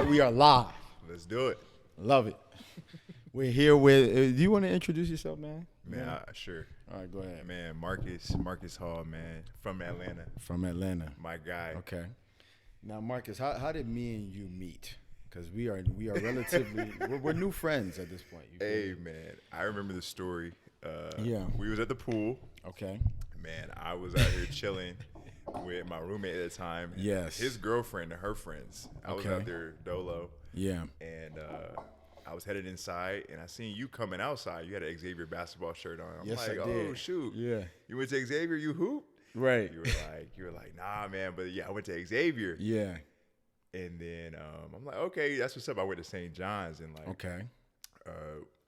We are live. Let's do it. Love it. We're here with. Do you want to introduce yourself, man? Man, sure. All right, go ahead. Man, Marcus Hall, man, from Atlanta. From Atlanta. My guy. Okay. Now, Marcus, how did me and you meet? Because we are relatively we're new friends at this point. Hey, man, I remember the story. Yeah. We was at the pool. Okay. Man, I was out here chilling with my roommate at the time. Yes. His girlfriend and her friends. I was out there dolo. Yeah. And I was headed inside, and I seen you coming outside. You had an Xavier basketball shirt on. I'm Yes, like, I did. oh, shoot. Yeah. You went to Xavier? You hoop? Right. You were like, nah, man. But yeah, I went to Xavier. Yeah. And then I'm like, okay, that's what's up. I went to St. John's and like, Okay.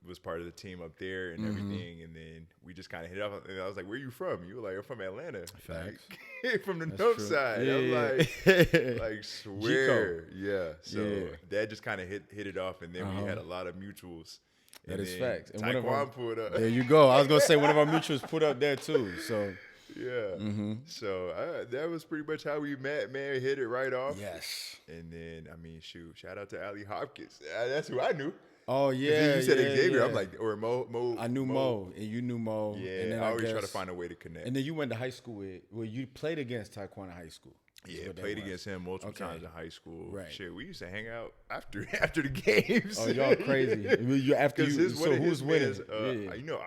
was part of the team up there and everything. And then we just kind of hit it off. And I was like, where you from? You were like, I'm from Atlanta. Facts. Like, from the That's north true. side. Yeah, I'm yeah. like swear. G-Code. Yeah. So Yeah. that just kind of hit it off. And then we had a lot of mutuals. That and is then facts. And one of Taekwon pulled up. There you go. I was gonna say one of our mutuals put up there too. So Yeah. So that was pretty much how we met, man. Hit it right off. yes. And then, I mean, shoot, shout out to Ali Hopkins. That's who I knew. Oh yeah. You said yeah, Xavier. yeah. I'm like, or Mo. I knew Mo, and you knew Mo. Yeah, and then I always try to guess- find a way to connect. And then you went to high school with. Well, you played against Taekwon in high school. Is Yeah, what that played was. against him multiple Okay. times in high school. Right. Shit, we used to hang out after the games. Oh, y'all crazy. You after you. So who's winning? Yeah. You know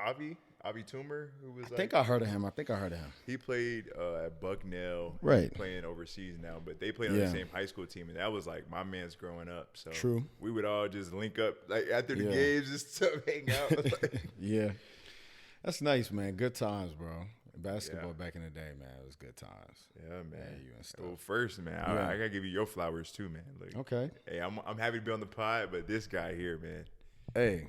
Avi Toomer, who was I think I heard of him. he played at Bucknell. Right. He's playing overseas now, but they played on Yeah. the same high school team, and that was like my man's growing up. So True. we would all just link up like after the Yeah. games and stuff, hang out. Yeah. That's nice, man. Good times, bro. Basketball Yeah. back in the day, man. It was good times. Yeah, man. you and stuff. Well, first, man, Yeah. I gotta give you your flowers too, man. Like, Okay. hey, I'm happy to be on the pod, but this guy here, man, Hey.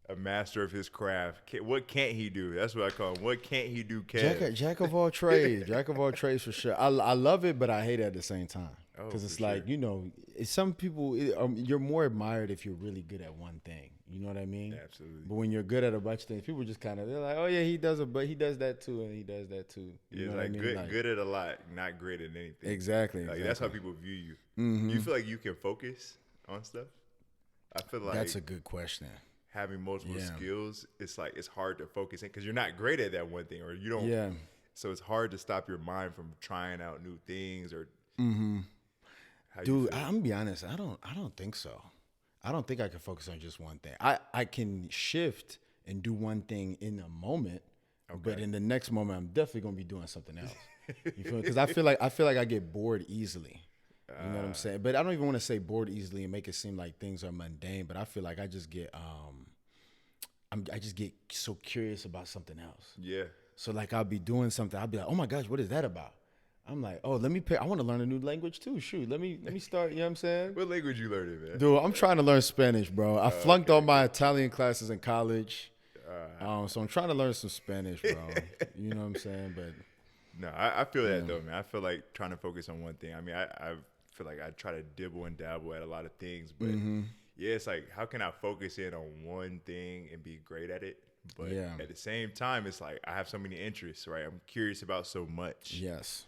a master of his craft. What can't he do? That's what I call him. What can't he do, Kev? Jack of all trades. Jack of all trades for sure. I love it, but I hate it at the same time. Oh, Because it's for like, sure. you know, some people, you're more admired if you're really good at one thing. You know what I mean? Absolutely. But when you're good at a bunch of things, people just kind of, they're like, oh, yeah, he does it, but he does that too, and he does that too. You Yeah, know it's what I like mean? good at a lot, not great at anything. Exactly. Like exactly. that's how people view you. Mhm. You feel like you can focus on stuff? I feel like That's a good question. having multiple Yeah. skills, it's like it's hard to focus in because you're not great at that one thing, or you don't. Yeah. So it's hard to stop your mind from trying out new things or. Mm-hmm. How you Dude, feel. I'm gonna be honest. I don't think so. I don't think I can focus on just one thing. I can shift and do one thing in a moment, but Okay. in the next moment, I'm definitely gonna be doing something else. You feel? Because I feel like I get bored easily. You know what I'm saying? But I don't even want to say bored easily and make it seem like things are mundane. But I feel like I just get I just get so curious about something else. Yeah. So like I'll be doing something. I'll be like, oh my gosh, what is that about? I'm like, oh, let me pick. I want to learn a new language too. Shoot, let me start. You know what I'm saying? What language you learning, man? Dude, I'm trying to learn Spanish, bro. I flunked all my Italian classes in college. So I'm trying to learn some Spanish, bro. You know what I'm saying? But No, I feel that though, man. I feel like trying to focus on one thing. I mean, I feel like I try to dibble and dabble at a lot of things, but yeah, it's like how can I focus in on one thing and be great at it? But Yeah. at the same time, it's like I have so many interests, right? I'm curious about so much, yes,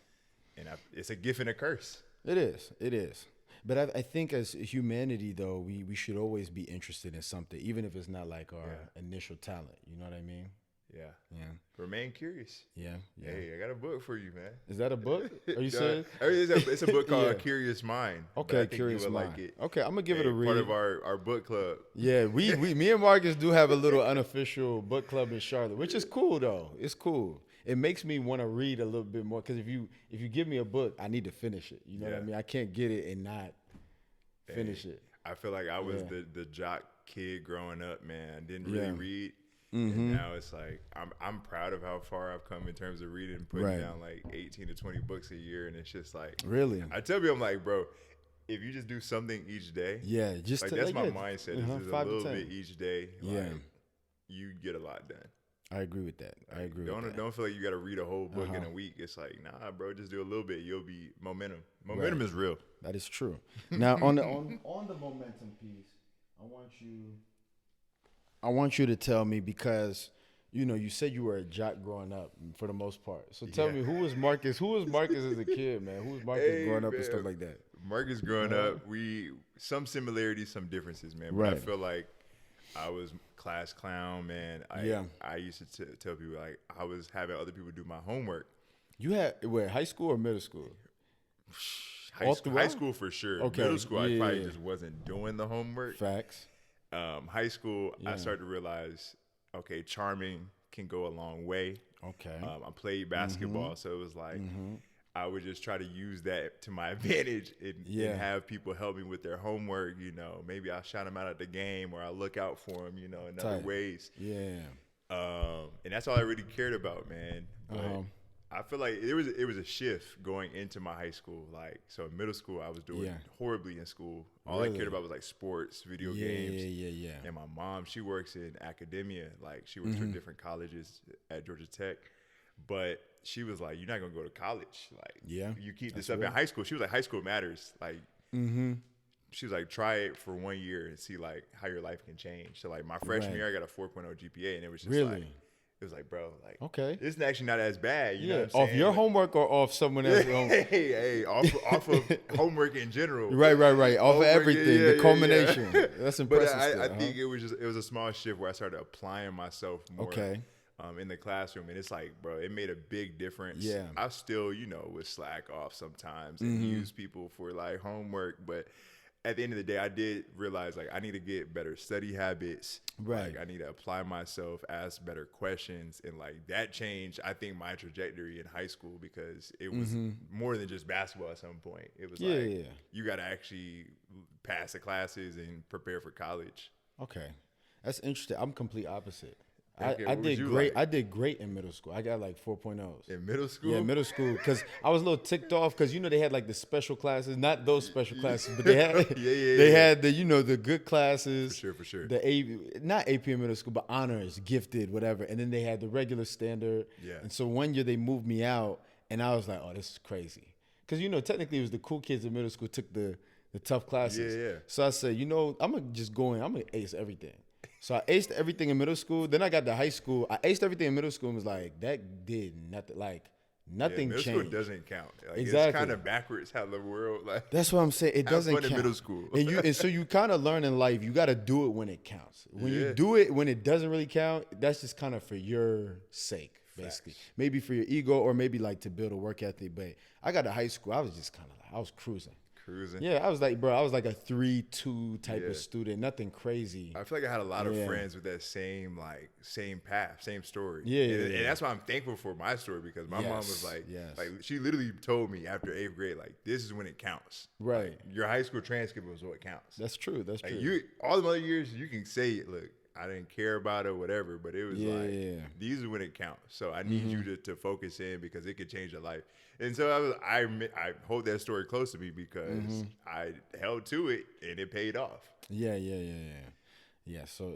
and it's a gift and a curse. it is. It is. But I think as humanity, though, we should always be interested in something, even if it's not like our initial talent. You know what I mean? Yeah, Yeah. remain curious. Yeah. Yeah. Hey, I got a book for you, man. Is that a book? Are you No, serious? I mean, it's a book called Yeah. Curious Mind. but I Okay, think you Curious would Mind. like it. Okay, I'm gonna give it Hey, a read. Part of our book club. Yeah, me and Marcus do have a little unofficial book club in Charlotte, which is cool though. It's cool. It makes me want to read a little bit more because if you give me a book, I need to finish it. You know what I Yeah. mean? I can't get it and not finish it. I feel like I was Yeah. the jock kid growing up, man. I didn't really Yeah. Mm-hmm. read. And now it's like I'm proud of how far I've come in terms of reading and putting Right. down like 18 to 20 books a year. And it's just like Really? I tell you, I'm like, bro, if you just do something each day, Yeah, just like to- that's my yeah, mindset. uh-huh, It's just a 5 to little 10. bit each day. Yeah. Like, you get a lot done. I agree with that. I agree with that. Don't feel like you got to read a whole book in Uh-huh. a week. It's like, nah, bro, just do a little bit. You'll be momentum. Momentum is real. That is true. Now on the momentum piece, I want you to tell me because you know, you said you were a jock growing up for the most part. So tell me, who was Marcus? Who was Marcus as a kid, man? Who was Marcus growing up and stuff like that? Marcus growing up, some similarities, some differences, man. But I feel like I was class clown, man. I used to tell people like I was having other people do my homework. You had high school or middle school? High school for sure. Okay. Middle school, I probably just wasn't doing the homework. Facts. High school, I started to realize, okay, charming can go a long way. Okay. I played basketball, so it was like I would just try to use that to my advantage and have people help me with their homework. You know, maybe I'll shout them out at the game or I'll look out for them, you know, in other ways. Yeah. And that's all I really cared about, man. But I feel like it was a shift going into my high school. Like, so in middle school, I was doing horribly in school. All I cared about was like sports, video games. Yeah. And my mom, she works in academia. Like, she works for different colleges at Georgia Tech. But she was like, "You're not gonna go to college. Like, you keep this up in high school." She was like, "High school matters." Like, she was like, "Try it for 1 year and see like how your life can change." So like my freshman year, I got a 4.0 GPA, and it was just like. It was like, bro, like, okay, this is actually not as bad. You know what I'm saying? Off your homework or off someone else's homework? Hey, off of homework in general. Right. Off of everything, the culmination. That's impressive. But I think it was a small shift where I started applying myself more. In the classroom, and it's like, bro, it made a big difference. Yeah, I still, you know, would slack off sometimes and use people for like homework, but at the end of the day, I did realize like I need to get better study habits. Right. Like, I need to apply myself, ask better questions, and like that changed, I think, my trajectory in high school because it was more than just basketball. At some point, it was you got to actually pass the classes and prepare for college. Okay, that's interesting. I'm complete opposite. I did great. Like? I did great in middle school. I got like 4.0s. In middle school? Yeah, middle school. Because I was a little ticked off because, you know, they had like the special classes. Not those special classes, but they had they had the, you know, the good classes. For sure. The not AP in middle school, but honors, gifted, whatever. And then they had the regular standard. Yeah. And so 1 year they moved me out, and I was like, oh, this is crazy. Because, you know, technically it was the cool kids in middle school took the tough classes. Yeah. So I said, you know, I'm going to just go in. I'm going to ace everything. So I aced everything in middle school. Then I got to high school. I aced everything in middle school and was like, that did nothing. Like, nothing changed. Middle school doesn't count. Like, exactly. It's kind of backwards how the world, like. That's what I'm saying. It doesn't count. In middle school. And so you kind of learn in life, you got to do it when it counts. When you do it when it doesn't really count, that's just kind of for your sake, basically. Facts. Maybe for your ego or maybe like to build a work ethic. But I got to high school. I was just kind of like, I was cruising. Yeah, I was like, bro, I was like a 3-2 type of student, nothing crazy. I feel like I had a lot of friends with that same path, same story. And that's why I'm thankful for my story because my mom was like, she literally told me after 8th grade, like, this is when it counts. Right. Like, your high school transcript was what counts. That's true. That's like, true. All the other years, you can say, look, I didn't care about it, whatever, but it was these are when it counts. So I need you to focus in because it could change your life. And so I hold that story close to me because I held to it and it paid off. Yeah. So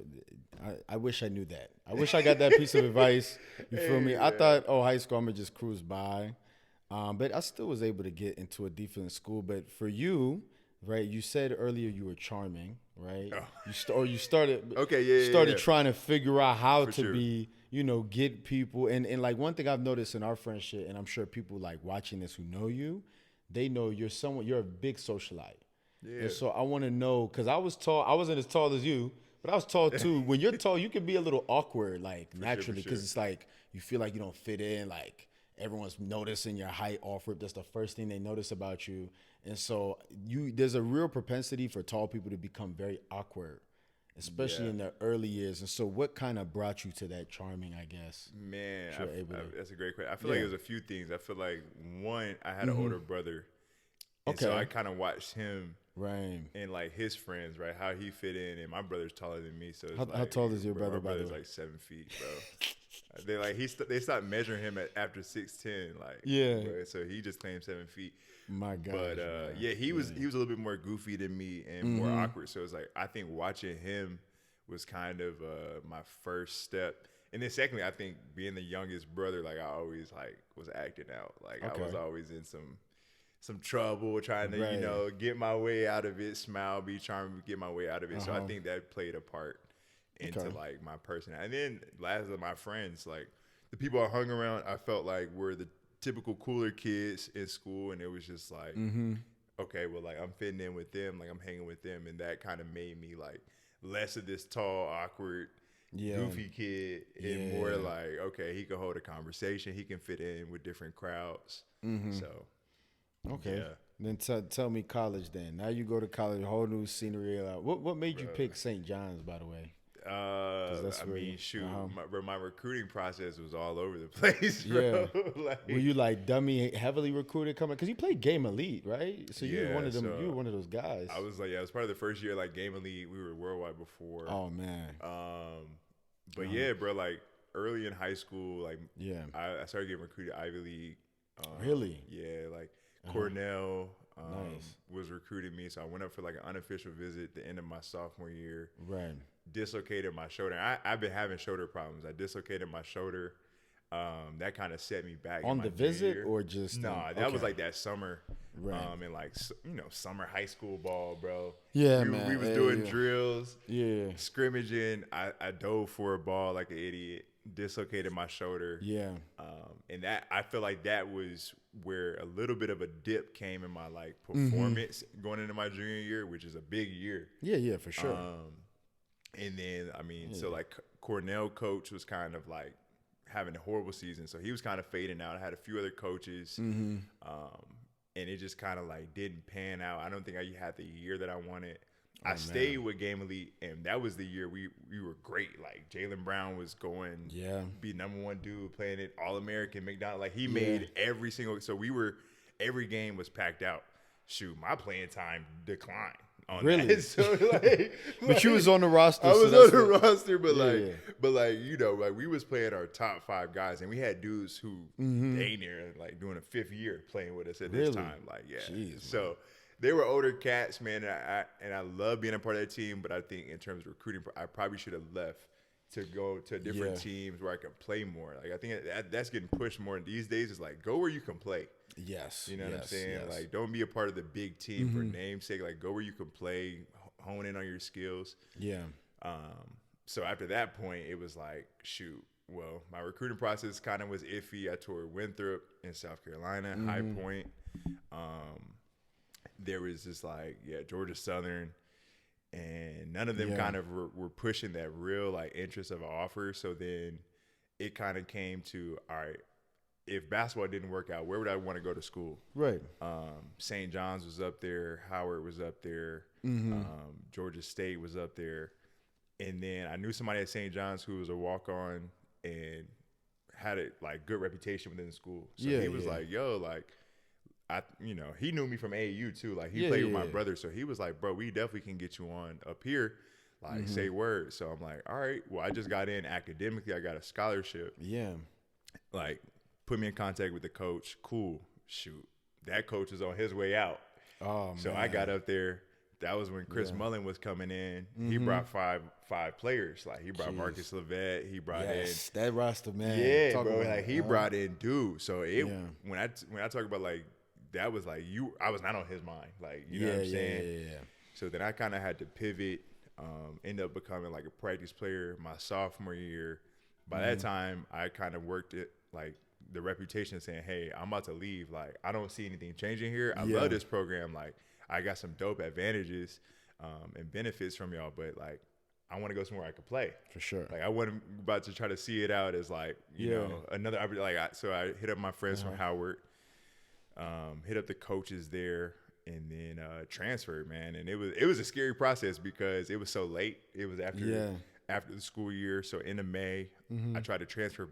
I wish I knew that. I wish I got that piece of advice. You feel me? I thought, high school, I'm gonna just cruise by, but I still was able to get into a decent school. But for you, right? You said earlier you were charming, right? Oh. You started trying to figure out how to be, you know, get people. And like one thing I've noticed in our friendship, and I'm sure people like watching this who know you, they know you're a big socialite. Yeah. And so I want to know, because I was tall, I wasn't as tall as you, but I was tall too. When you're tall, you can be a little awkward, like naturally, because it's like you feel like you don't fit in, like everyone's noticing your height off rip. That's the first thing they notice about you. And so there's a real propensity for tall people to become very awkward, especially in their early years. And so what kind of brought you to that charming, I guess? Man, that's a great question. I feel like there's a few things. I feel like, one, I had an older brother. And so I kind of watched him and like his friends, right, how he fit in. And my brother's taller than me. So how tall is your brother, by the way? My brother's like 7 feet, bro. They stopped measuring him after 6'10", like bro, so he just claimed 7 feet. My God. But he was a little bit more goofy than me and more awkward. So it's like I think watching him was kind of my first step. And then secondly, I think being the youngest brother, like I always like was acting out. Like I was always in some trouble, trying to you know get my way out of it, smile, be charming, get my way out of it. So I think that played a part into Okay. like my personality. And then last of my friends, like the people I hung around, I felt like were the typical cooler kids in school, and it was just like, okay, well, like I'm fitting in with them, like I'm hanging with them, and that kind of made me like less of this tall, awkward, Yeah. goofy kid, and more Yeah. like, okay, he can hold a conversation, he can fit in with different crowds. So Okay. yeah. Then tell me college then. Now you go to college, whole new scenery. What made you pick St. John's, by the way? that's I where mean, you- shoot, uh-huh. my recruiting process was all over the place, bro. Like, Were you like dummy heavily recruited coming? Because you played Game Elite, right? So you were Yeah, one of them. so You were one of those guys. I was like, yeah, it was part of the first year, like Game Elite. We were worldwide before. Oh man. But yeah, bro, like early in high school, like Yeah. I started getting recruited Ivy League. Really? Yeah, like Cornell Nice. was recruiting me, so I went up for like an unofficial visit at the end of my sophomore year. Right. Dislocated my shoulder. I've been having shoulder problems. I dislocated my shoulder. That kind of set me back. On in my the junior visit year. or just Nah, okay. that was like that summer. Right. And like summer high school ball, bro. Yeah, we, man. We was Yeah, doing yeah. drills, Yeah. scrimmaging. I dove for a ball like an idiot. Dislocated my shoulder. Yeah. And that I feel like that was where a little bit of a dip came in my like Mm-hmm. performance going into my junior year, which is a big year. Yeah. Yeah. For sure. And then I mean, so like Cornell coach was kind of like having a horrible season, so he was kind of fading out. I had a few other coaches, and it just kind of like didn't pan out. I don't think I had the year that I wanted. I stayed with Game Elite, and that was the year we were great. Like Jaylen Brown was going, be #1 dude playing it, All-American, McDonald. Like he made every single. So every game was packed out. Shoot, my playing time declined. On Really? that. So like, But you was on the roster. I so was that's on the what- roster, but Yeah, like you know, like we was playing our top 5 guys, and we had dudes who they near like doing a 5th year playing with us at this Really? time. Like yeah, Jeez, so they were older cats, man, and I love being a part of that team. But I think in terms of recruiting, I probably should have left to go to different teams where I could play more. Like I think that's getting pushed more these days. Is like go where you can play. Yes. You know what I'm saying? yes. Like, don't be a part of the big team for namesake. Like, go where you can play, hone in on your skills. Yeah. So after that point, it was like, shoot. Well, my recruiting process kind of was iffy. I toured Winthrop in South Carolina, High Point. There was just like, Georgia Southern, and none of them kind of were pushing that real like interest of an offer. So then it kind of came to, all right, if basketball didn't work out, where would I want to go to school? Right. St. John's was up there. Howard was up there. Georgia State was up there. And then I knew somebody at St. John's who was a walk-on and had a like good reputation within the school. So he was like, yo, like, he knew me from AAU too. Like he played with my brother. So he was like, bro, we definitely can get you on up here. Like say word. So I'm like, all right, well, I just got in academically. I got a scholarship. Yeah. Like, put me in contact with the coach. Cool. Shoot. That coach was on his way out. Oh, man. So I got up there. That was when Chris Mullen was coming in. He brought five players. Like he brought Marcus Levette. He brought in that roster, man. yeah, Talk bro. about Like it. he brought in dude. So when I talk about like that was like I was not on his mind. Like you know what I'm saying. Yeah. So then I kind of had to pivot. End up becoming like a practice player my sophomore year. By that time, I kind of worked it like the reputation saying, hey, I'm about to leave. Like, I don't see anything changing here. I love this program. Like, I got some dope advantages and benefits from y'all, but like, I want to go somewhere I could play. For sure. Like, I wasn't about to try to see it out as like, you know, another, so I hit up my friends from Howard, hit up the coaches there, and then transferred, man. And it was a scary process because it was so late. It was after the school year. So end of May, I tried to transfer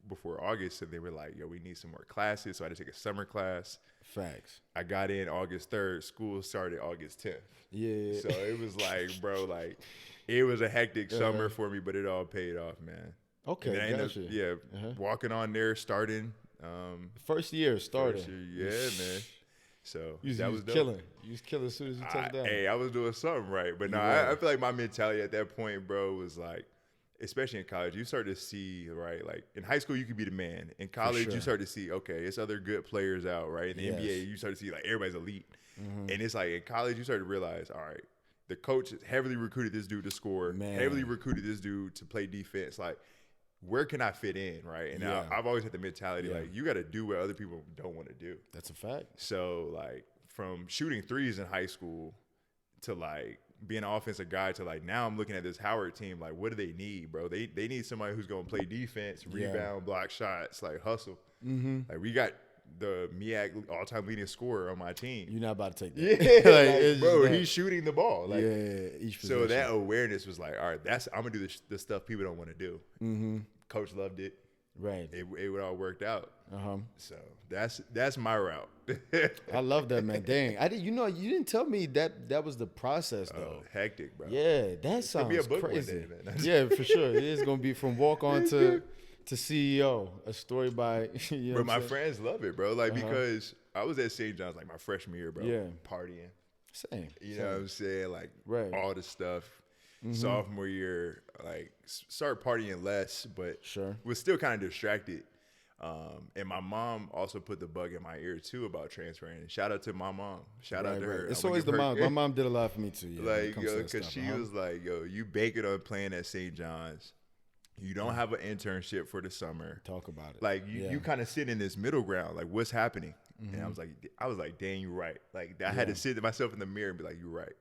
before August. So they were like, yo, we need some more classes. So I had to take a summer class. Facts. I got in August 3rd. School started August 10th. Yeah. So it was like, bro, like it was a hectic summer for me, but it all paid off, man. Okay, And I ended gotcha. up, walking on there, starting. First year started. First year, man. So You that was was dope. killing. You was killing as soon as you touched down. Hey, I was doing something right. But no, I feel like my mentality at that point, bro, was like, especially in college, you start to see, right? Like in high school, you could be the man. In college, sure. you start to see, okay, it's other good players out, right? In the NBA, you start to see like everybody's elite. And it's like in college, you start to realize, all right, the coach heavily recruited this dude to score, Man. heavily recruited this dude to play defense. Like, where can I fit in, right? And Yeah. I've always had the mentality, Yeah. like, you got to do what other people don't want to do. That's a fact. So, like, from shooting threes in high school to, like, being an offensive guy to, like, now I'm looking at this Howard team, like, what do they need, bro? They need somebody who's going to play defense, rebound, block shots, like, hustle. Like, we got the MEAC all-time leading scorer on my team. You're not about to take that. Yeah, Like, bro, he's shooting the ball. Like, each so possession. that awareness was like, all right, I'm going to do the stuff people don't want to do. Coach loved it. Right. It would all worked out. Uh-huh. So that's my route. I love that, man. Dang. You didn't tell me that was the process, though. Hectic, bro. Yeah, that sounds be a book one crazy. day, man. Yeah, for sure. It is going to be from walk-on to CEO, a story by, you know But what my I'm saying? friends love it, bro. Like, because I was at St. John's, like, my freshman year, bro. Yeah. Partying. Same. You know what I'm saying? Like, Right. all the stuff. Sophomore year, like, start partying less, but Sure. was still kind of distracted. And my mom also put the bug in my ear, too, about transferring. And shout out to my mom. Shout out to her. It's I'ma always give the her- mom. My mom did a lot for me, too. Yeah, when it Like, comes to yo, that because stuff. she was like, yo, you banking on playing at St. John's. You don't have an internship for the summer. Talk about it. Like, you kind of sit in this middle ground. Like, what's happening? And I was like, dang, you're right. Like, I had to sit myself in the mirror and be like, you're right.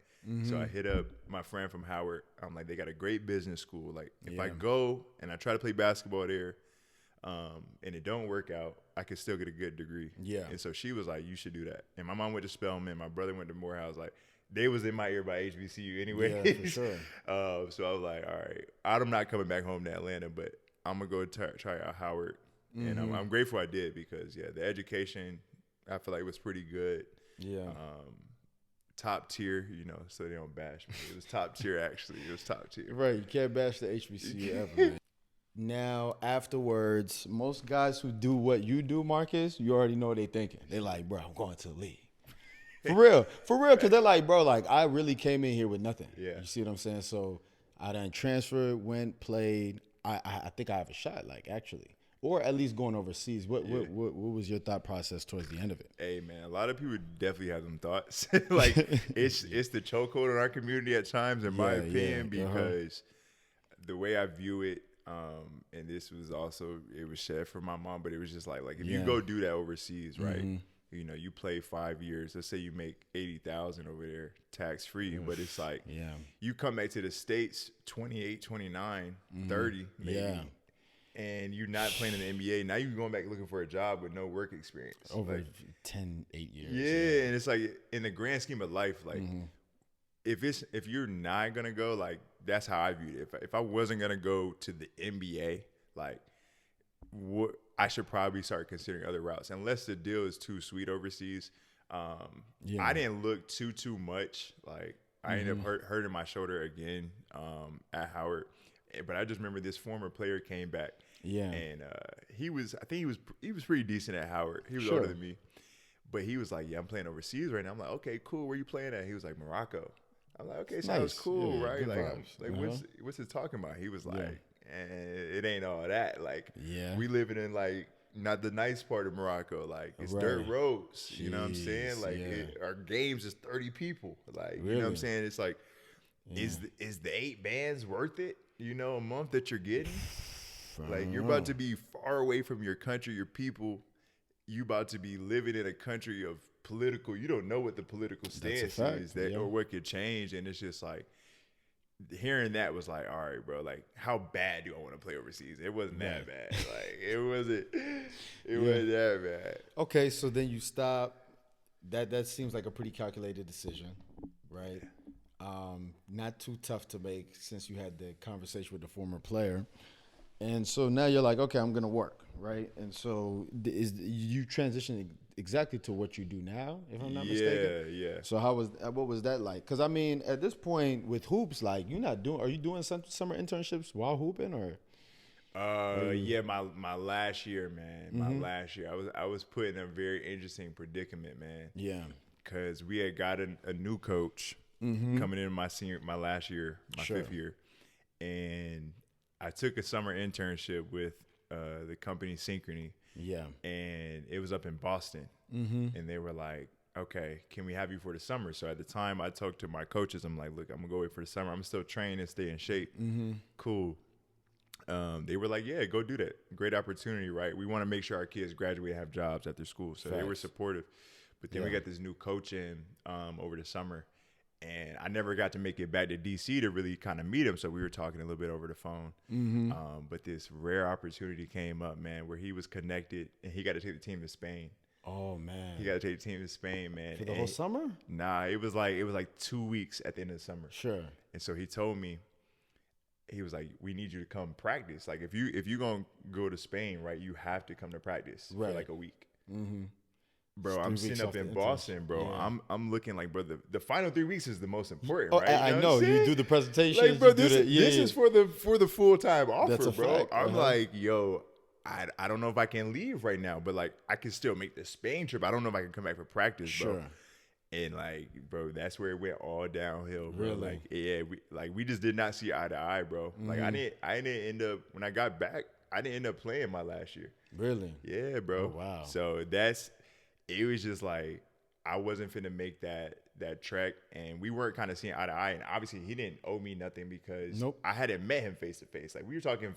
So I hit up my friend from Howard. I'm like, they got a great business school. Like, if I go and I try to play basketball there, and it don't work out, I could still get a good degree. Yeah. And so she was like, you should do that. And my mom went to Spelman. My brother went to Morehouse. Like, they was in my ear by HBCU anyway. Yeah, for sure. So I was like, all right, I'm not coming back home to Atlanta, but I'm going to go try out Howard. And I'm grateful I did because, yeah, the education, I feel like was pretty good. Yeah. Top tier, you know, so they don't bash me. It was top tier, actually. It was top tier. Right. You can't bash the HBCU ever, man. Now, afterwards, most guys who do what you do, Marcus, you already know what they thinking. They like, bro, I'm going to the league. For real, because they're like, bro, like, I really came in here with nothing. Yeah. You see what I'm saying? So I done transferred, went, played. I think I have a shot, like, actually. Or at least going overseas. What was your thought process towards the end of it? Hey, man, a lot of people definitely have them thoughts. Like, it's the chokehold in our community at times, in my opinion, because the way I view it, and this was also, it was shared from my mom, but it was just like if you go do that overseas, right? You know, you play 5 years. Let's say you make $80,000 over there, tax free, but it's like you come back to the States 28, 29, 30, maybe. And you're not playing in the NBA. Now you're going back looking for a job with no work experience. Over like, 8 years. Yeah, and it's like in the grand scheme of life, like if you're not gonna go, like that's how I viewed it. If I wasn't gonna go to the NBA, like what I should probably start considering other routes, unless the deal is too sweet overseas. I didn't look too much. Like I ended up hurting my shoulder again at Howard. But I just remember this former player came back. Yeah. And he was pretty decent at Howard. He was older than me. But he was like, yeah, I'm playing overseas right now. I'm like, okay, cool. Where you playing at? He was like, Morocco. I'm like, okay, sounds cool, right? Like, what's he talking about? He was like, it ain't all that. Like, we living in like not the nice part of Morocco. Like, it's dirt roads. You know what I'm saying? Like, our games is 30 people. Like, you know what I'm saying? It's like, is the 8 bands worth it? You know, a month that you're getting? Like, you're about to be far away from your country, your people. You about to be living in a country of political. You don't know what the political stance is or what could change. And it's just like, hearing that was like, all right, bro, like, how bad do I want to play overseas? It wasn't that bad. Like, it wasn't that bad. Okay, so then you stop. That seems like a pretty calculated decision, right? Not too tough to make since you had the conversation with the former player. And so now you're like, okay, I'm going to work, right? And so you transitioning exactly to what you do now, if I'm not mistaken? Yeah. So what was that like? Because, I mean, at this point with hoops, like, are you doing some summer internships while hooping or? Yeah, my last year, man. My last year, I was put in a very interesting predicament, man. Yeah. Because we had got a new coach coming in my last year, my 5th year. And I took a summer internship with the company Synchrony. Yeah. And it was up in Boston. And they were like, okay, can we have you for the summer? So at the time, I talked to my coaches. I'm like, look, I'm gonna go away for the summer. I'm still train and stay in shape. Cool. They were like, yeah, go do that. Great opportunity, right? We want to make sure our kids graduate and have jobs after school. So they were supportive. But then we got this new coach in over the summer. And I never got to make it back to DC to really kind of meet him. So we were talking a little bit over the phone. But this rare opportunity came up, man, where he was connected and he got to take the team to Spain. Oh, man. He got to take the team to Spain, man. For the whole summer? Nah, it was like 2 weeks at the end of the summer. Sure. And so he told me, he was like, we need you to come practice. Like if you're going to go to Spain, right, you have to come to practice for like a week. Bro, I'm sitting up in Boston, bro. Yeah. I'm looking like, bro, the final 3 weeks is the most important, right? I know. You do the presentation. Like, bro, this is for the full-time offer, That's a bro. fact. I'm like, yo, I don't know if I can leave right now, but like I can still make the Spain trip. I don't know if I can come back for practice, bro. Sure. And like, bro, that's where it went all downhill, bro. Really? Like, yeah, we just did not see eye to eye, bro. Like I didn't end up, when I got back, I didn't end up playing my last year. Really? Yeah, bro. Oh, wow. So it was just like I wasn't finna make that trek, and we weren't kind of seeing eye to eye. And obviously, he didn't owe me nothing because I hadn't met him face to face. Like we were talking,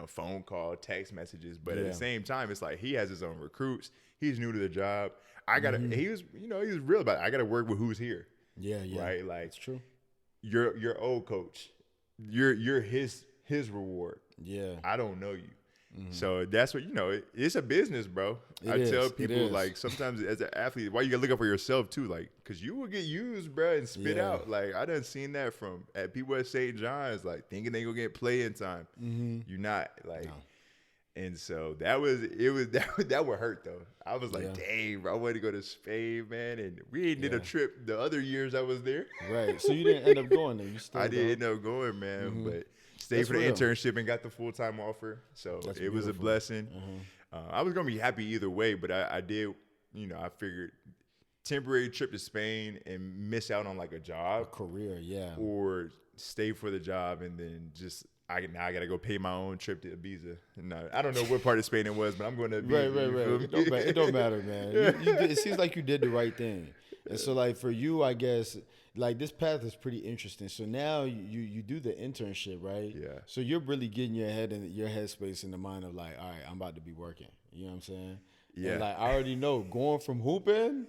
phone call, text messages, but at the same time, it's like he has his own recruits. He's new to the job. I gotta. He was real about it. I gotta work with who's here. Yeah. Right. Like it's true. Your old coach. You're his reward. Yeah. I don't know you. So that's what, it's a business, bro. I tell people, like, sometimes as an athlete, why you gotta look out for yourself too, like, because you will get used, bro, and spit out. Like, I done seen that from people at St. John's, like, thinking they gonna get playing time. You're not, like, and so that would hurt though. I was like, dang, bro, I wanted to go to Spain, man, and we ain't did a trip the other years I was there. Right. So you didn't end up going there. I didn't end up going, man, but. Stayed for the internship and got the full-time offer. So it was a blessing. I was going to be happy either way, but I did, I figured temporary trip to Spain and miss out on like a job. A career, yeah. Or stay for the job and then just, I got to go pay my own trip to Ibiza. No, I don't know what part of Spain it was, but I'm going to Ibiza. Right. It don't matter, man. It seems like you did the right thing. And so like for you, I guess, like this path is pretty interesting. So now you do the internship, right? Yeah. So you're really getting your headspace in the mind of like, all right, I'm about to be working. You know what I'm saying? Yeah. And like I already know going from hooping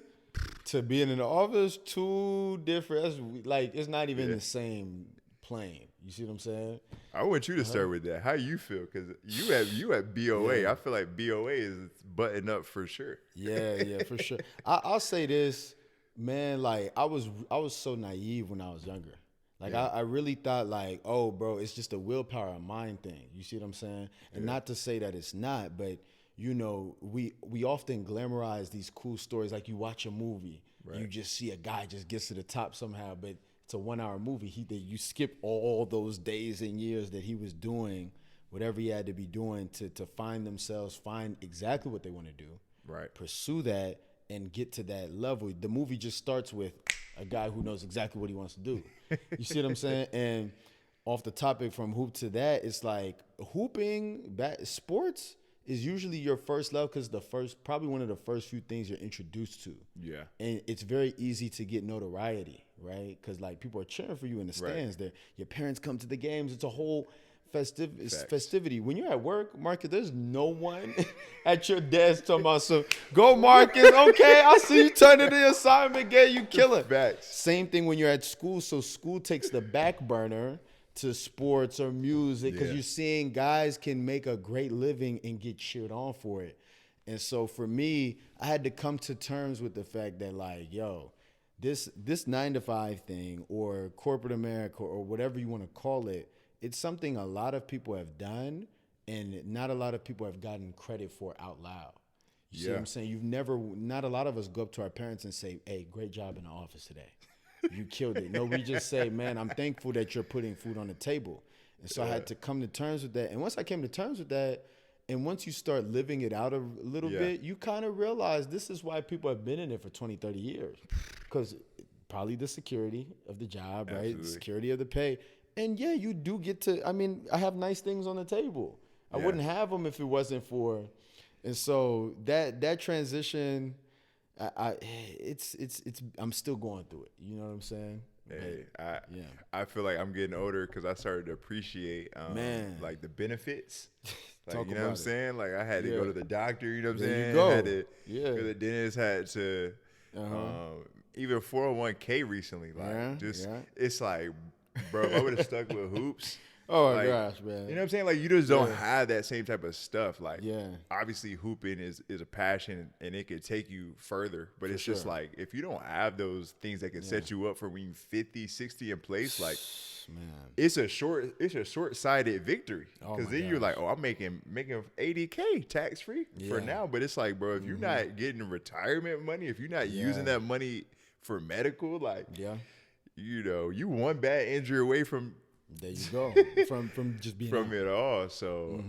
to being in the office, two different. That's like it's not even the same plane. You see what I'm saying? I want you to start with that. How you feel? Because you at BOA. Yeah. I feel like BOA is buttoned up for sure. Yeah, for sure. I'll say this. Man, like I was so naive when I was younger. Like I really thought like, oh, bro, it's just a willpower and mind thing. You see what I'm saying? And not to say that it's not, but we often glamorize these cool stories. Like you watch a movie, you just see a guy just gets to the top somehow, but it's a 1 hour movie. You skip all those days and years that he was doing whatever he had to be doing to find exactly what they want to do. Right. Pursue that. And get to that level. The movie just starts with a guy who knows exactly what he wants to do. You see what I'm saying? And off the topic from hoop to that, it's like hooping, sports is usually your first level because probably one of the first few things you're introduced to. Yeah. And it's very easy to get notoriety, right? Because like people are cheering for you in the stands. There, your parents come to the games. It's a whole festivity. When you're at work, Marcus, there's no one at your desk talking about some, go Marcus, okay, I see you turning the assignment, get you killing. Facts. Same thing when you're at school. So school takes the back burner to sports or music because you're seeing guys can make a great living and get cheered on for it. And so for me, I had to come to terms with the fact that like, yo, this 9-to-5 thing or corporate America or whatever you want to call it, it's something a lot of people have done and not a lot of people have gotten credit for out loud. You see what I'm saying? Not a lot of us go up to our parents and say, hey, great job in the office today. You killed it. No, we just say, man, I'm thankful that you're putting food on the table. And so I had to come to terms with that. And once I came to terms with that, and once you start living it out a little bit, you kind of realize this is why people have been in it for 20, 30 years. Because probably the security of the job, right? The security of the pay. And yeah, you do get to, I have nice things on the table. I wouldn't have them if it wasn't for, and so that transition, It's I'm still going through it. You know what I'm saying? Hey, Yeah. I feel like I'm getting older because I started to appreciate Man. like the benefits. Like, Talk you know what I'm about it. saying? Like I had to Yeah. go to the doctor, you know what I'm There you saying? go. Had to Yeah. go to the dentist, had to even 401k recently. Like Yeah, just yeah. it's like, bro, if I would have stuck with hoops. Oh my Like, gosh, man. you know what I'm saying? Like you just don't Yeah. have that same type of stuff. Like Yeah. obviously hooping is a passion and it could take you further. But it's just sure. like if you don't have those things that can set you up for when you 50, 60 in place, like Man. it's a short-sighted victory. Oh Because my then you're gosh. like, oh, I'm making $80K tax free for Yeah. now. But it's like, bro, if you're not getting retirement money, if you're not using that money for medical, like Yeah. you know, you one bad injury away from There you go. From just being from out. it all. So,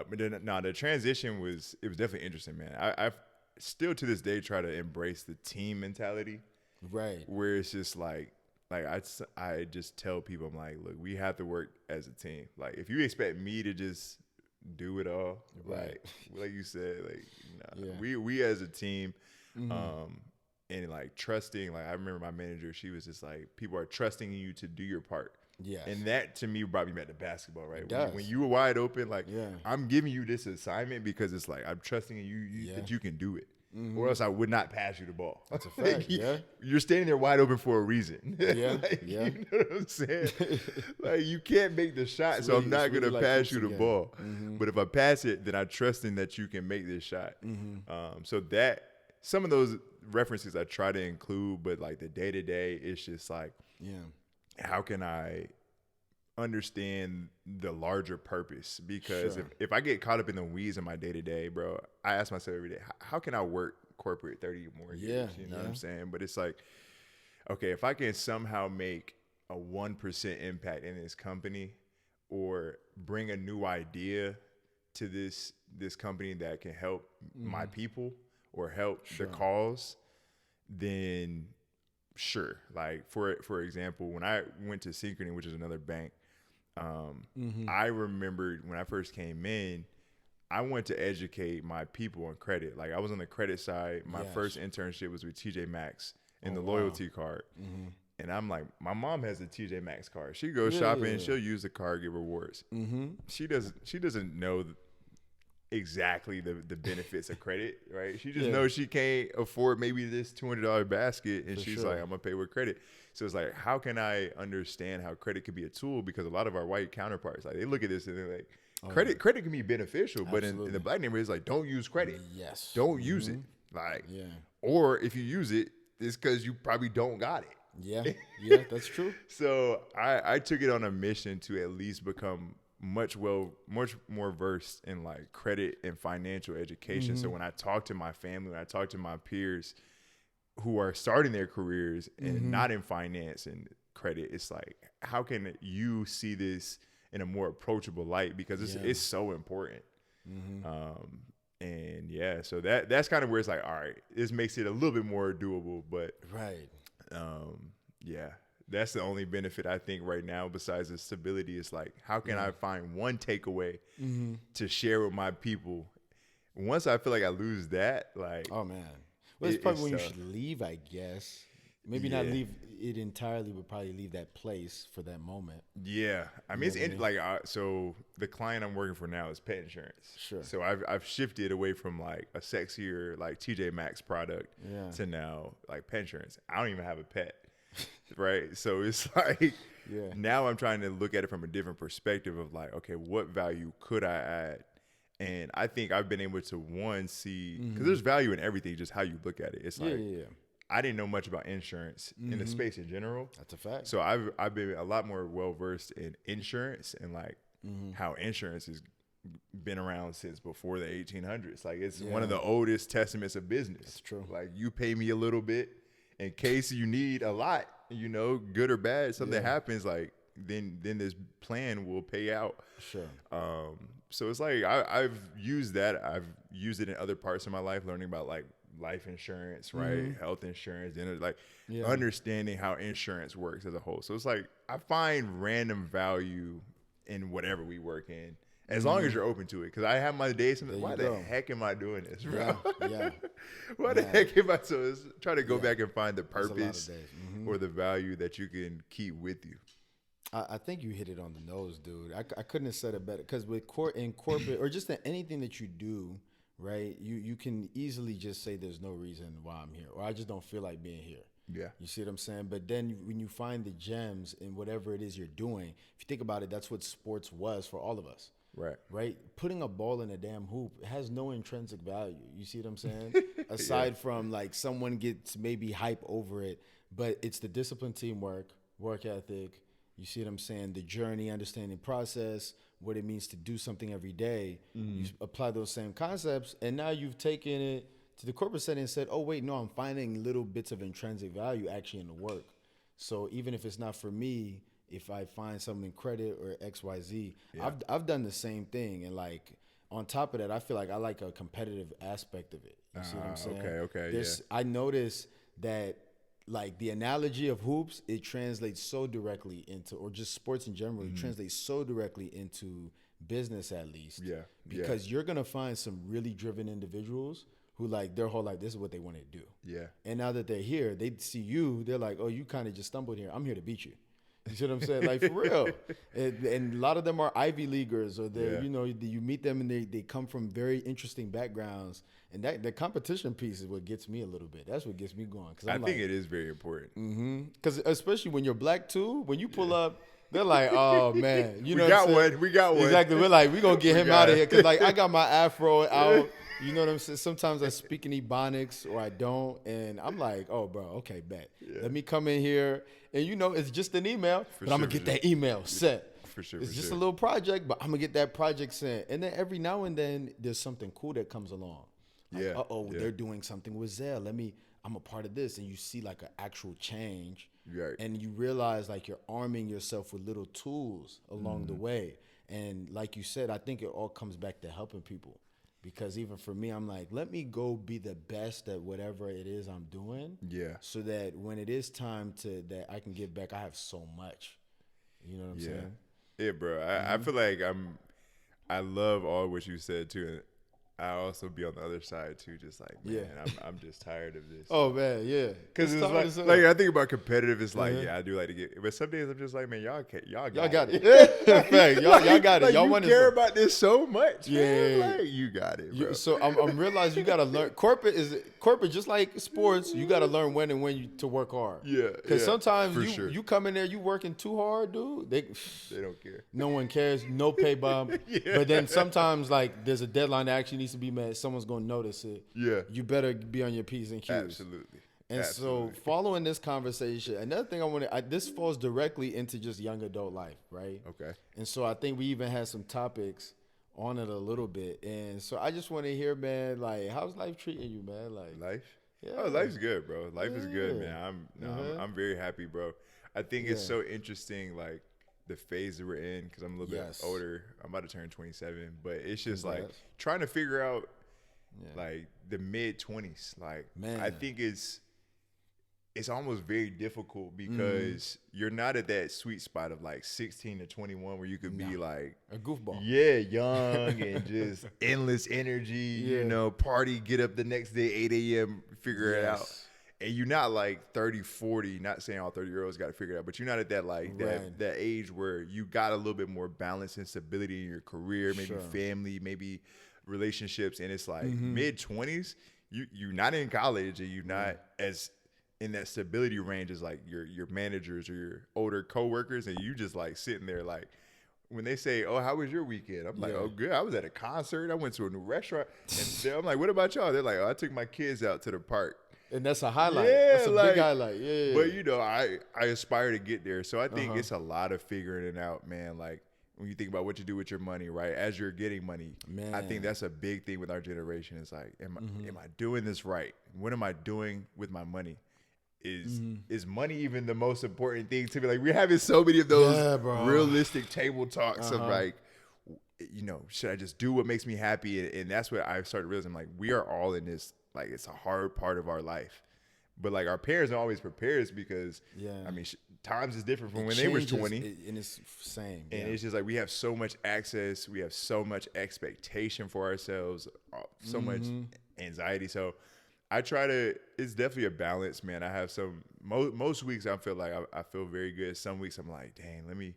but then the transition was definitely interesting, man. I've still to this day try to embrace the team mentality, Right. where it's just like I just tell people, I'm like, look, we have to work as a team. Like if you expect me to just do it all, Right. like you said, like nah, Yeah. we as a team, and like trusting. Like I remember my manager, she was just like, people are trusting you to do your part. Yes. And that to me brought me back to basketball, right? does. When you were wide open, like Yeah. I'm giving you this assignment because it's like I'm trusting in you that you can do it, or else I would not pass you the ball. That's a fact. Yeah. You're standing there wide open for a reason. Yeah, Like, yeah. You know what I'm saying? Like you can't make the shot, It's so I'm really- not it's really gonna like pass hoops you the again. ball. But if I pass it, then I trust in that you can make this shot. So that some of those references I try to include, but like the day to day, it's just like, Yeah. how can I understand the larger purpose? Because Sure. if I get caught up in the weeds in my day to day, bro, I ask myself every day, how can I work corporate 30 more years? Yeah, You know what yeah. I'm saying? But it's like, okay, if I can somehow make a 1% impact in this company or bring a new idea to this company that can help my people or help the cause, then sure. Like for example, when I went to Synchrony, which is another bank, I remembered when I first came in, I wanted to educate my people on credit. Like I was on the credit side. My Yes. first internship was with TJ Maxx and the wow. loyalty card. And I'm like, my mom has a TJ Maxx card. She goes Yeah, shopping, yeah, yeah. she'll use the card, get rewards. She doesn't know exactly the benefits of credit, right? She just Yeah. knows she can't afford maybe this $200 basket, and For she's sure. like, I'm gonna pay with credit. So it's like, how can I understand how credit could be a tool? Because a lot of our white counterparts, like they look at this and they're like, credit can be beneficial, but in Absolutely. the black neighborhood, it's like, don't use credit. Yes. Don't use it. Like, Yeah. or if you use it, it's because you probably don't got it. Yeah. Yeah. That's true. So I took it on a mission to at least become much more versed in like credit and financial education. So when I talk to my family, when I talk to my peers who are starting their careers and not in finance and credit, it's like, how can you see this in a more approachable light? Because it's so important. And yeah, so that's kind of where it's like, all right, this makes it a little bit more doable, but Right. yeah, that's the only benefit I think right now besides the stability. Is like, how can I find one takeaway to share with my people? Once I feel like I lose that, like, Oh man. Well, it's probably when you tough. should leave, I guess. Maybe not Yeah. leave it entirely, but probably leave that place for that moment. yeah, I mean, it's what I mean? like, so the client I'm working for now is pet insurance. Sure. So I've shifted away from like a sexier like TJ Maxx product Yeah. to now like pet insurance. I don't even have a pet. Right. So it's like, Yeah. now I'm trying to look at it from a different perspective of like, okay, what value could I add? And I think I've been able to see, because there's value in everything, just how you look at it. It's Yeah. like, Yeah. I didn't know much about insurance in the space in general. That's a fact. So I've been a lot more well versed in insurance and like how insurance has been around since before the 1800s. Like it's one of the oldest testaments of business. That's true. Like you pay me a little bit in case you need a lot, you know, good or bad, something happens, like then this plan will pay out. Sure. So it's like I've used that. I've used it in other parts of my life, learning about like life insurance, right? Health insurance, and like understanding how insurance works as a whole. So it's like I find random value in whatever we work in As long as you're open to it. Because I have my days, There why you the go. heck am I doing this, bro? Yeah. Why the heck am I try to go Yeah. back and find the That's a lot of purpose days. or the value that you can keep with you? I think you hit it on the nose, dude. I couldn't have said it better because with in corporate or just in anything that you do, right? You can easily just say there's no reason why I'm here, or I just don't feel like being here. Yeah. You see what I'm saying? But then when you find the gems in whatever it is you're doing, if you think about it, that's what sports was for all of us. Right. Right? Putting a ball in a damn hoop has no intrinsic value. You see what I'm saying? Aside from like someone gets maybe hype over it, but it's the discipline, teamwork, work ethic. You see what I'm saying? The journey, understanding process, what it means to do something every day. You apply those same concepts, and now you've taken it to the corporate setting and said, oh, wait, no, I'm finding little bits of intrinsic value actually in the work. So even if it's not for me, if I find something in credit or XYZ, I've done the same thing. And like on top of that, I feel like I like a competitive aspect of it. You see what I'm saying? Okay, I notice that like the analogy of hoops, it translates so directly into, or just sports in general, it translates so directly into business at least. Yeah. Because you're going to find some really driven individuals who like their whole life, this is what they want to do. Yeah. And now that they're here, they see you, they're like, oh, you kind of just stumbled here. I'm here to beat you. You see what I'm saying? Like for real. And a lot of them are Ivy Leaguers, or they're, you know, you meet them and they come from very interesting backgrounds. And that the competition piece is what gets me a little bit. That's what gets me going. I think it is very important. Because especially when you're black too, when you pull up, they're like, oh man, you know, We got one. Exactly. We're like, we're gonna get him out of here. Cause like I got my afro out. You know what I'm saying? Sometimes I speak in Ebonics or I don't, and I'm like, oh bro, okay, bet. Let me come in here, and you know, it's just an email, but I'm gonna get that email sent. For sure. It's just a little project, but I'm gonna get that project sent, and then every now and then there's something cool that comes along. Like, they're doing something with Zelle. I'm a part of this, and you see like an actual change, Right. and you realize like you're arming yourself with little tools along the way. And like you said, I think it all comes back to helping people, because even for me, I'm like, let me go be the best at whatever it is I'm doing, so that when it is time that I can give back, I have so much. You know what I'm saying? Yeah, bro. I feel like I love all what you said too. And I also be on the other side too, just like, man, I'm just tired of this. Oh man, yeah. Because it's like I think about competitive. It's like, I do like to get, but some days I'm just like, man, y'all got it. Yeah, fact. Y'all got it. Like, Y'all you want care about this so much. Yeah. Man. Like, you got it, bro. So I'm realizing you gotta learn. Corporate just like sports. You gotta learn when to work hard. Yeah, Because sometimes for sure. you come in there, you working too hard, dude. They don't care. No one cares. No pay bump. But then sometimes like there's a deadline that actually needs to be met. Someone's gonna notice it. Yeah. You better be on your P's and Q's. Absolutely. And so following this conversation, another thing this falls directly into just young adult life, right? Okay. And so I think we even had some topics on it a little bit. And so I just want to hear, man, like, how's life treating you, man? Like Life? Yeah. Oh, life's good, bro. Life is good, man. I'm very happy, bro. I think it's so interesting, like, the phase that we're in, because I'm a little bit older. I'm about to turn 27, but it's just like trying to figure out like the mid-20s. Like, Man. I think it's almost very difficult because you're not at that sweet spot of like 16 to 21 where you could be like a goofball. Yeah, young and just endless energy, you know, party, get up the next day, 8 a.m., figure it out. And you're not like 30, 40, not saying all 30-year-olds got to figure it out, but you're not at that like that age where you got a little bit more balance and stability in your career, maybe family, maybe relationships. And it's like mid-20s, you're not in college and you're not as in that stability range as like your managers or your older coworkers, and you just like sitting there like, when they say, oh, how was your weekend? I'm like, oh, good. I was at a concert. I went to a new restaurant. And I'm like, what about y'all? They're like, oh, I took my kids out to the park. And that's a highlight. Yeah, that's a big highlight. Yeah. But, you know, I aspire to get there. So I think it's a lot of figuring it out, man. Like, when you think about what you do with your money, right? As you're getting money, Man. I think that's a big thing with our generation. It's like, am I doing this right? What am I doing with my money? Is money even the most important thing to me? Like, we're having so many of those realistic table talks of like, you know, should I just do what makes me happy? And that's what I started realizing. Like, we are all in this, like, it's a hard part of our life. But like our parents don't always prepare us because I mean times is different from when they were 20. And it's same. And it's just like we have so much access, we have so much expectation for ourselves, so much anxiety. So I try to. It's definitely a balance, man. I have some most weeks I feel like I feel very good. Some weeks I'm like, dang, let me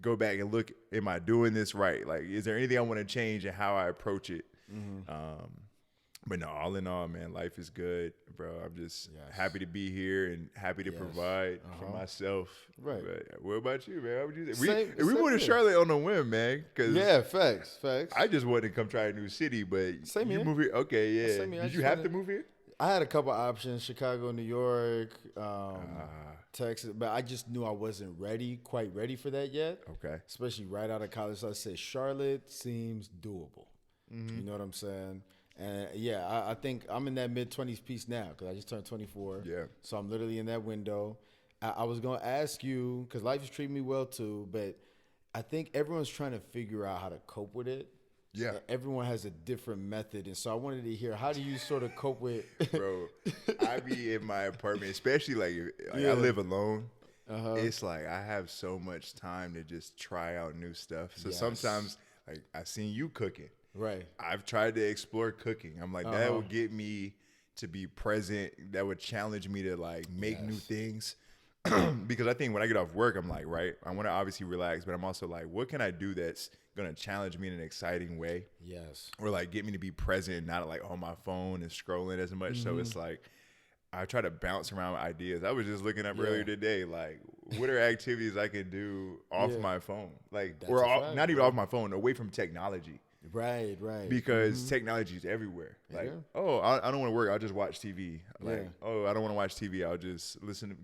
go back and look. Am I doing this right? Like, is there anything I want to change in how I approach it? But no, all in all, man, life is good, bro. I'm just happy to be here and happy to provide for myself. Right. But what about you, man? How would you say? Same We moved to here. Charlotte on a whim, man. Cause facts. I just wanted to come try a new city, but Same you here. move here. Okay, yeah. Same here. I Did you just have to wanna- move here? I had a couple options: Chicago, New York, Texas, but I just knew I wasn't quite ready for that yet. Okay. Especially right out of college. So I said Charlotte seems doable. You know what I'm saying? And I think I'm in that mid-20s piece now because I just turned 24. Yeah. So I'm literally in that window. I was going to ask you, because life is treating me well too, but I think everyone's trying to figure out how to cope with it. Yeah. Everyone has a different method. And so I wanted to hear, how do you sort of cope with Bro, I be in my apartment, especially like I live alone. It's like I have so much time to just try out new stuff. So sometimes, like I seen you cooking. Right. I've tried to explore cooking. I'm like, that would get me to be present. That would challenge me to like make new things. Because I think when I get off work, I'm like, right, I want to obviously relax, but I'm also like, what can I do that's going to challenge me in an exciting way? Yes. Or like get me to be present and not like on my phone and scrolling as much. So it's like, I try to bounce around with ideas. I was just looking up earlier today, like, what are activities I can do off my phone? Like, That's or a fact, not even off my phone, away from technology. Right. Because technology is everywhere. Like, I don't want to work. I'll just watch TV. Like, I don't want to watch TV. I'll just listen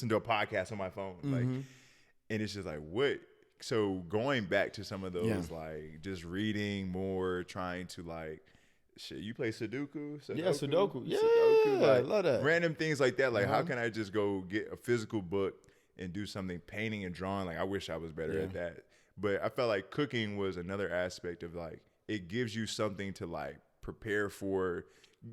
to a podcast on my phone. Like, and it's just like, what? So going back to some of those, like just reading more, trying to like, shit, you play Sudoku? Sudoku. Yeah, like, I love that. Random things like that. Like, how can I just go get a physical book and do something, painting and drawing? Like, I wish I was better at that. But I felt like cooking was another aspect of like, it gives you something to like prepare for,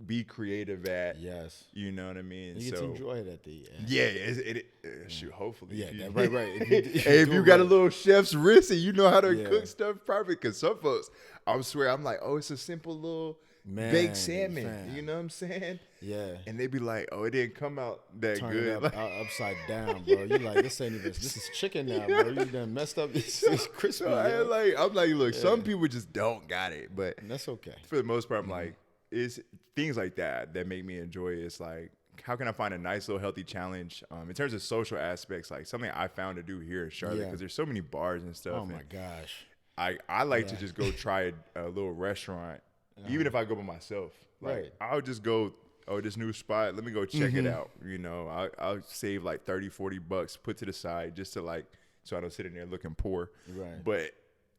be creative at. Yes. You know what I mean? You get to enjoy it at the end. Yeah. Shoot, hopefully. Yeah, right. If you got a little chef's wrist and you know how to cook stuff perfect, because some folks, I swear, I'm like, oh, it's a simple little baked salmon. You know what I'm saying? Yeah. And they be like, oh, it didn't come out that Turn good. it up, Like, upside down, bro. You like, this ain't even, this is chicken now, bro. You done messed up. It's crispy. so I'm like, look, some people just don't got it, but And that's okay. for the most part, I'm like, it's things like that make me enjoy it. It's like, how can I find a nice little healthy challenge in terms of social aspects, like something I found to do here in Charlotte, because there's so many bars and stuff. Oh my gosh. I like to just go try a little restaurant, even if I go by myself. Like, I'll just go, oh, this new spot, let me go check it out. You know, I'll save like $30-$40, put to the side just to like, so I don't sit in there looking poor. Right. But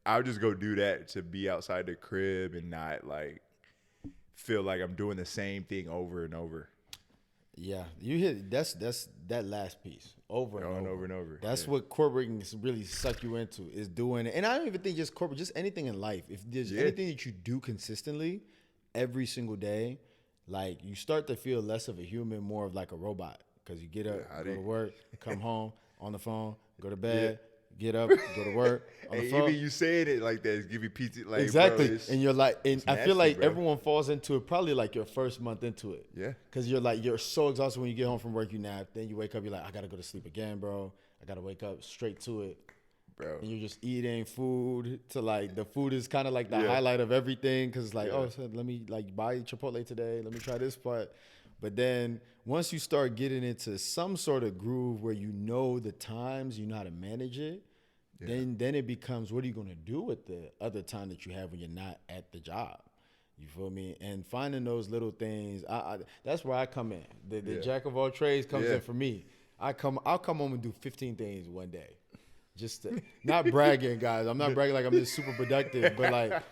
I'll just go do that to be outside the crib and not like feel like I'm doing the same thing over and over. Yeah, you hit that's that last piece over and over. That's what corporate can really suck you into, is doing it. And I don't even think just corporate, just anything in life. If there's anything that you do consistently every single day, like you start to feel less of a human, more of like a robot. Because you get up, go to work, come home, on the phone, go to bed, get up, go to work, on the phone. Even you saying it like that, give you PT. Like, Exactly. bro, and you're like, and I feel nasty, like bro. everyone falls into it probably like your first month into it. Yeah. Because you're so exhausted when you get home from work, you nap. Then you wake up, you're like, I got to go to sleep again, bro. I got to wake up straight to it. Bro. And you're just eating food to like, the food is kind of like the highlight of everything. Because it's like, oh, so let me like buy Chipotle today. Let me try this part. But then once you start getting into some sort of groove where you know the times, you know how to manage it, then it becomes, what are you going to do with the other time that you have when you're not at the job? You feel me? And finding those little things, that's where I come in. The jack of all trades comes in for me. I'll come home and do 15 things one day. Just to, not bragging, guys. I'm not bragging like I'm just super productive, but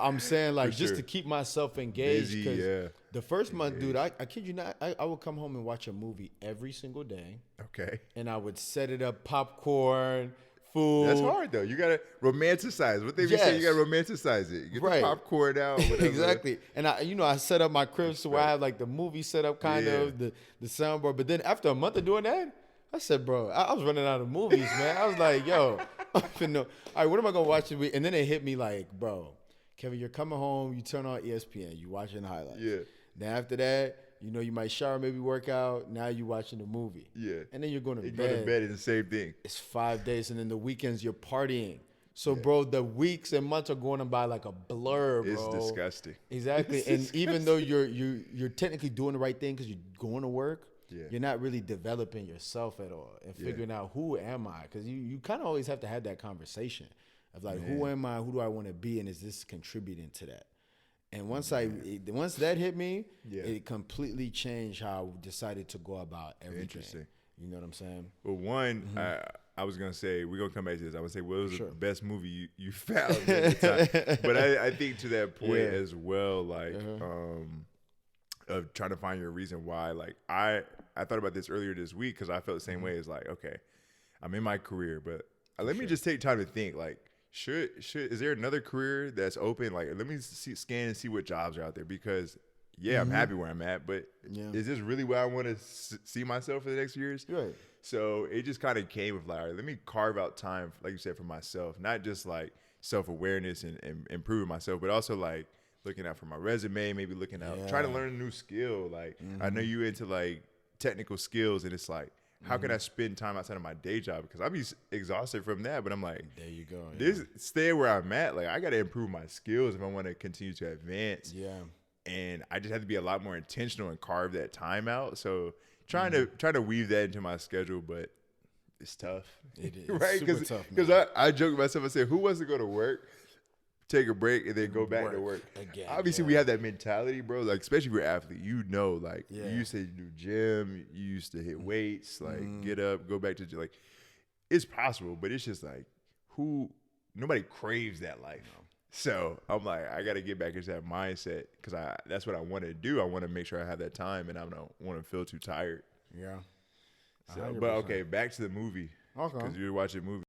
I'm saying like just to keep myself engaged. Because the first month, dude, I kid you not, I would come home and watch a movie every single day. Okay. And I would set it up, popcorn, food. That's hard though. You gotta romanticize. What they be saying, you Yes. gotta romanticize it. Get Right. the popcorn out. Whatever. Exactly. And I set up my crib so I have like the movie set up kind Yeah. of, the soundboard. But then after a month of doing that, I said, bro, I was running out of movies, man. I was like, yo, I'm finna, all right, what am I gonna watch this week? And then it hit me like, bro, Kevin, you're coming home, you turn on ESPN, you watching highlights. Yeah. Then after that, you know, you might shower, maybe work out. Now you watching the movie. Yeah. And then you're going to You bed. go to bed, it's the same thing. It's 5 days, and then the weekends you're partying. So, bro, the weeks and months are going by like a blur, bro. It's disgusting. Exactly. It's And disgusting. even though you're technically doing the right thing because you're going to work, Yeah. you're not really developing yourself at all and figuring out who am I? Because you kind of always have to have that conversation of like, who am I? Who do I want to be? And is this contributing to that? And once once that hit me, it completely changed how I decided to go about everything. Interesting. You know what I'm saying? Well, one, I was gonna say we're gonna come back to this. I would say what was Sure. the best movie you found at the time? But I think to that point Yeah. as well, like of trying to find your reason why. Like I thought about this earlier this week because I felt the same way. As like, okay, I'm in my career, but let me just take time to think. Like, should is there another career that's open? Like, let me scan and see what jobs are out there because. Yeah, I'm happy where I'm at, but is this really where I want to see myself for the next years? Right. So it just kind of came with like, all right, let me carve out time, like you said, for myself, not just like self-awareness and improving myself, but also like looking out for my resume, maybe looking out, trying to learn a new skill. Like I know you into like technical skills, and it's like, how can I spend time outside of my day job? Because I'll be exhausted from that, but I'm like, There you go. this stay where I'm at. Like I got to improve my skills if I want to continue to advance. Yeah. And I just have to be a lot more intentional and carve that time out. So trying to weave that into my schedule, but it's tough. It is right? super tough, Because I joke with myself. I say, who wants to go to work, take a break, and then go back to work again? Obviously, we have that mentality, bro. Like especially if you're an athlete, you know, like Yeah. you used to do gym, you used to hit weights, like get up, go back to like. It's possible, but it's just like nobody craves that life. So I'm like, I got to get back into that mindset because that's what I want to do. I want to make sure I have that time and I don't want to feel too tired. Yeah. So, but okay, back to the movie Okay. because you're watching a movie.